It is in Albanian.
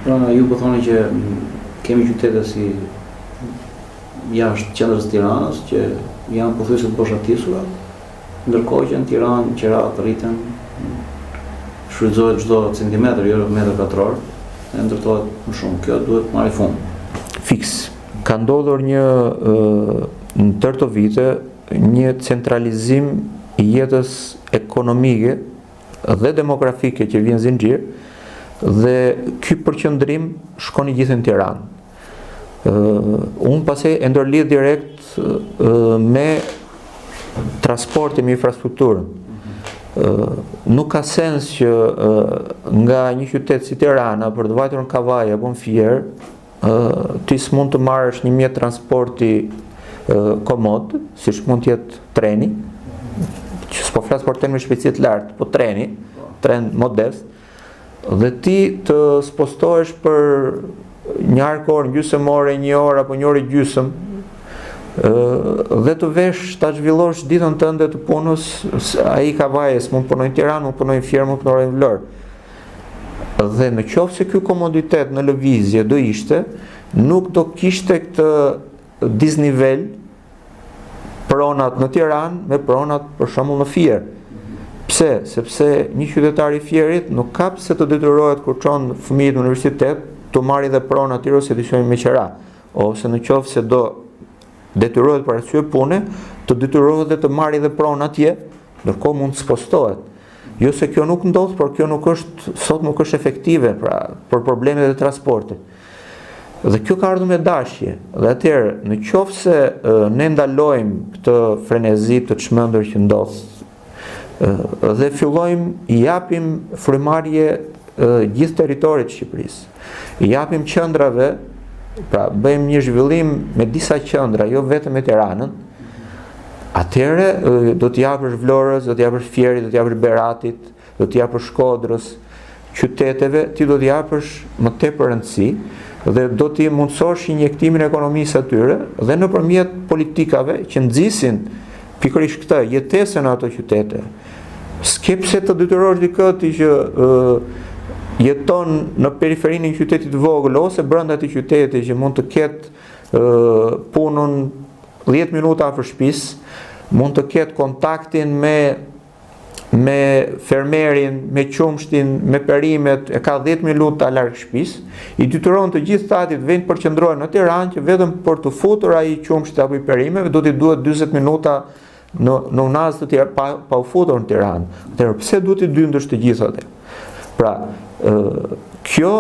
Pra, ju po thoni që kemi qytete si jashtë qendrës së Tiranës që janë pothuajse të boshatisura, ndërkohë që në Tiranë qerat rriten, shfrytëzohet çdo centimetër, jo metër katror, e ndërtohet më shumë. Kjo duhet marrë fund. Fiks. Ka ndodhur në tërë këto vite një centralizim i jetës ekonomike dhe demografike që vjen zinxhir, dhe ky përqendrim shkon i gjithë në Tiranë. Unë pastaj e ndërlidh direkt me transportin, me infrastrukturën. Nuk ka sens që nga një qytet si Tirana për të vajtur në Kavaj apo në Fier, ti s'mund të marrësh një mjet transporti komod, siç mund të jetë treni, që s'po flas për tren me shpejtësi të lartë, po tren modest, dhe ti të spostohesh për një orë, gjysmë ore, një orë apo një orë gjysmë, dhe të vesh ta zhvillosh ditën tënde të punës. Ai ka vajes, mund punojnë në Tiranë, mund punojnë në Fier, mund punojnë në Vlorë. Dhe në qoftë se ky komoditet në lëvizje do ishte, nuk do kishte këtë disnivel pronat në Tiranë me pronat për shembull në Fier. Pse? Sepse një qytetar i Fierit nuk ka pse të detyrohet kur çon fëmijët në universitet të marrë dhe pronë aty ose të shojnë me qera, ose në qoftë se do detyrohet për arsye pune, të detyrohet dhe të marrë dhe pronë atje, ndërkohë mund të spostohet. Jo se kjo nuk ndodh, por kjo sot nuk është efektive për problemet e transportit. Dhe kjo ka ardhur me dashje. Dhe atëherë, në qoftë se ne ndalojmë këtë frenezi të çmendur që ndodh, dhe fillojmë i japim frymarrje gjithë territorit të Shqipërisë. I japim qendrave, pra bëjmë një zhvillim me disa qendra, jo vetëm me Tiranën. Atëherë do t'i japësh Vlorës, do t'i japësh Fierit, do t'i japësh Beratit, do t'i japësh Shkodrës, qyteteve, ti do t'i japësh më tepër rëndësi dhe do t'i mundësosh injektimin e ekonomisë atyre dhe nëpërmjet politikave që nxisin pikërisht këtë jetesën e ato qytete. S'ke pse të detyrosh dikë që jeton në periferinë e një qyteti të vogël ose brenda atij qyteti që mund të ketë punën 10 minuta afër shtëpisë, mund të ketë kontaktin me fermerin, me qumshtin, me perimet, e ka 10 minuta larg shtëpisë, i detyron të gjithë ata të vënë përqendrohen në Tiranë që vetëm për të futur ai qumshti apo i perimeve do t'i duhet 40 minuta në unazë të tjera pa u futur në Tiranë. Atëherë pse duhet i dyndësh të gjithë atë? Pra, kjo